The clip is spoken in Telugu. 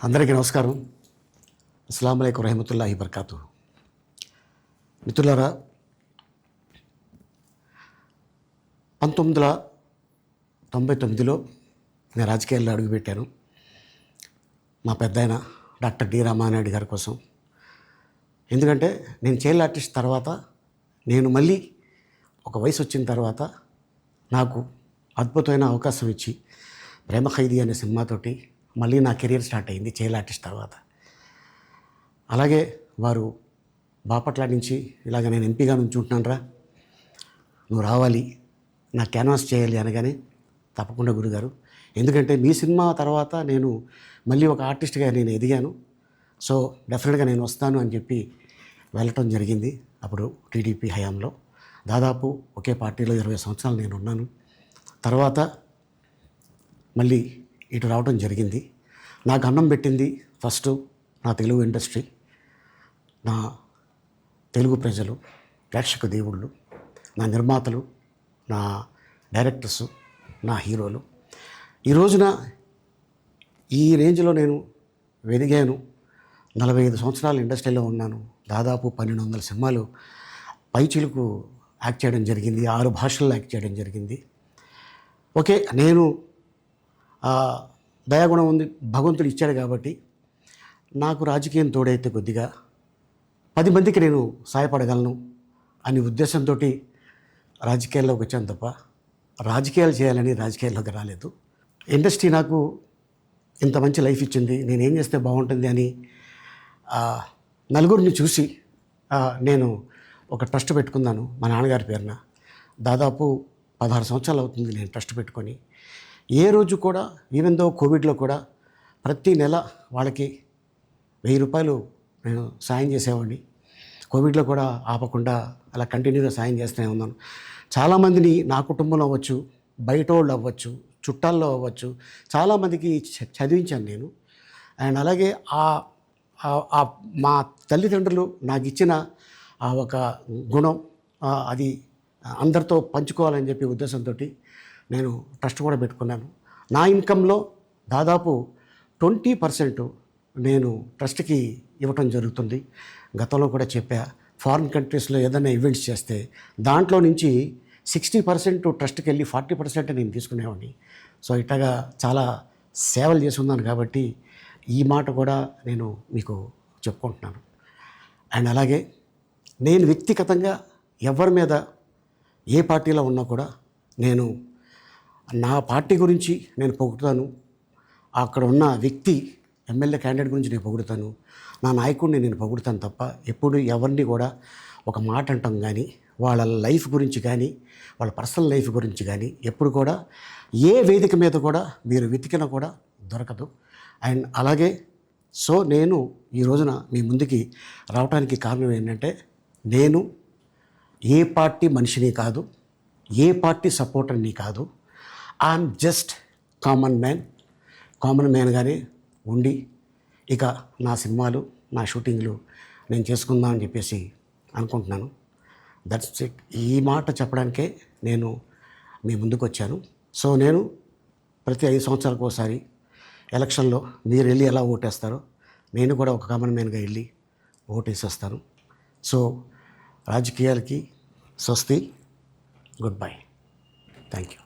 అందరికీ నమస్కారం. అస్సలాము అలైకుం రహమతుల్లాహి బర్కాతు. మిత్రులారా, 1999లో నేను రాజకీయాల్లో అడుగుపెట్టాను. మా పెద్దాయన డాక్టర్ డి రామానాయుడు గారి కోసం. ఎందుకంటే నేను చైల్డ్ ఆర్టిస్ట్ తర్వాత నేను మళ్ళీ ఒక వయసు వచ్చిన తర్వాత నాకు అద్భుతమైన అవకాశం ఇచ్చి ప్రేమ ఖైదీ అనే సినిమాతోటి మళ్ళీ నా కెరీర్ స్టార్ట్ అయింది చైల్డ్ ఆర్టిస్ట్ తర్వాత. అలాగే వారు బాపట్ల నుంచి ఇలాగ నేను ఎంపీగా నుంచుంటున్నాను రా, నువ్వు రావాలి, నా క్యాన్వాస్ చేయాలి అనగానే తప్పకుండా గురుగారు, ఎందుకంటే మీ సినిమా తర్వాత నేను మళ్ళీ ఒక ఆర్టిస్ట్గా నేను ఎదిగాను, సో డెఫినెట్గా నేను వస్తాను అని చెప్పి వెళ్ళటం జరిగింది. అప్పుడు టీడీపీ హయాంలో దాదాపు ఒకే పార్టీలో 20 సంవత్సరాలు నేను ఉన్నాను. తర్వాత మళ్ళీ ఇటు రావడం జరిగింది. నాకు అన్నం పెట్టింది ఫస్ట్ నా తెలుగు ఇండస్ట్రీ, నా తెలుగు ప్రజలు, ప్రేక్షక దేవుళ్ళు, నా నిర్మాతలు, నా డైరెక్టర్సు, నా హీరోలు. ఈ రోజున ఈ రేంజ్లో నేను ఎదిగాను. 45 సంవత్సరాలు ఇండస్ట్రీలో ఉన్నాను. దాదాపు 1200 సినిమాలు పైచిలుకు యాక్ట్ చేయడం జరిగింది. 6 భాషల్లో యాక్ట్ చేయడం జరిగింది. ఓకే, నేను దయాగుణం ఉంది, భగవంతుడు ఇచ్చాడు కాబట్టి నాకు రాజకీయం తోడైతే కొద్దిగా 10 మందికి నేను సహాయపడగలను అనే ఉద్దేశంతో రాజకీయాల్లోకి వచ్చాను తప్ప రాజకీయాలు చేయాలని రాజకీయాల్లోకి రాలేదు. ఇండస్ట్రీ నాకు ఇంత మంచి లైఫ్ ఇచ్చింది, నేనేం చేస్తే బాగుంటుంది అని నలుగురిని చూసి నేను ఒక ట్రస్ట్ పెట్టుకున్నాను మా నాన్నగారి పేరున. దాదాపు 16 సంవత్సరాలు అవుతుంది నేను ట్రస్ట్ పెట్టుకొని. ఏ రోజు కూడా, ఈవెన్ దో కోవిడ్లో కూడా ప్రతి నెల వాళ్ళకి 1000 రూపాయలు నేను సాయం చేసేవాడిని. కోవిడ్లో కూడా ఆపకుండా అలా కంటిన్యూగా సాయం చేస్తూనే ఉన్నాను. చాలామందిని నా కుటుంబంలో అవ్వచ్చు, బయట వాళ్ళు అవ్వచ్చు, చుట్టాల్లో అవ్వచ్చు, చాలామందికి చదివించాను నేను. అండ్ అలాగే మా తల్లిదండ్రులు నాకు ఇచ్చిన ఆ ఒక గుణం అది అందరితో పంచుకోవాలని చెప్పి ఉద్దేశంతో నేను ట్రస్ట్ కూడా పెట్టుకున్నాను. నా ఇన్కంలో దాదాపు 20% నేను ట్రస్ట్కి ఇవ్వటం జరుగుతుంది. గతంలో కూడా చెప్పా, ఫారిన్ కంట్రీస్లో ఏదైనా ఈవెంట్స్ చేస్తే దాంట్లో నుంచి 60% ట్రస్ట్కి వెళ్ళి 40% నేను తీసుకునేవాడిని. సో ఇట్లాగా చాలా సేవలు చేసి ఉన్నాను కాబట్టి ఈ మాట కూడా నేను మీకు చెప్పుకుంటున్నాను. అండ్ అలాగే నేను వ్యక్తిగతంగా ఎవరి మీద ఏ పార్టీలో ఉన్నా కూడా నేను నా పార్టీ గురించి నేను పొగుడుతాను, అక్కడ ఉన్న వ్యక్తి ఎమ్మెల్యే క్యాండిడేట్ గురించి నేను పొగుడుతాను, నా నాయకుడిని నేను పొగుడుతాను తప్ప ఎప్పుడు ఎవరిని కూడా ఒక మాట అంటాం కానీ వాళ్ళ లైఫ్ గురించి కానీ వాళ్ళ పర్సనల్ లైఫ్ గురించి కానీ ఎప్పుడు కూడా ఏ వేదిక మీద కూడా మీరు వెతికినా కూడా దొరకదు. అండ్ అలాగే సో నేను ఈ రోజున మీ ముందుకి రావడానికి కారణం ఏంటంటే, నేను ఏ పార్టీ మనిషిని కాదు, ఏ పార్టీ సపోర్టర్ని కాదు, ఐఎమ్ జస్ట్ కామన్ మ్యాన్గానే ఉండి ఇక నా సినిమాలు, నా షూటింగ్లు నేను చేసుకుందాం అని చెప్పేసి అనుకుంటున్నాను. That's it. ఈ మాట చెప్పడానికే నేను మీ ముందుకు వచ్చాను. సో నేను ప్రతి 5 సంవత్సరాలకు ఒకసారి ఎలక్షన్లో మీరు వెళ్ళి ఎలా ఓటేస్తారో నేను కూడా ఒక కామన్ మ్యాన్గా వెళ్ళి ఓటేసేస్తాను. సో రాజకీయాలకి స్వస్తి, గుడ్ బై, థ్యాంక్ యూ.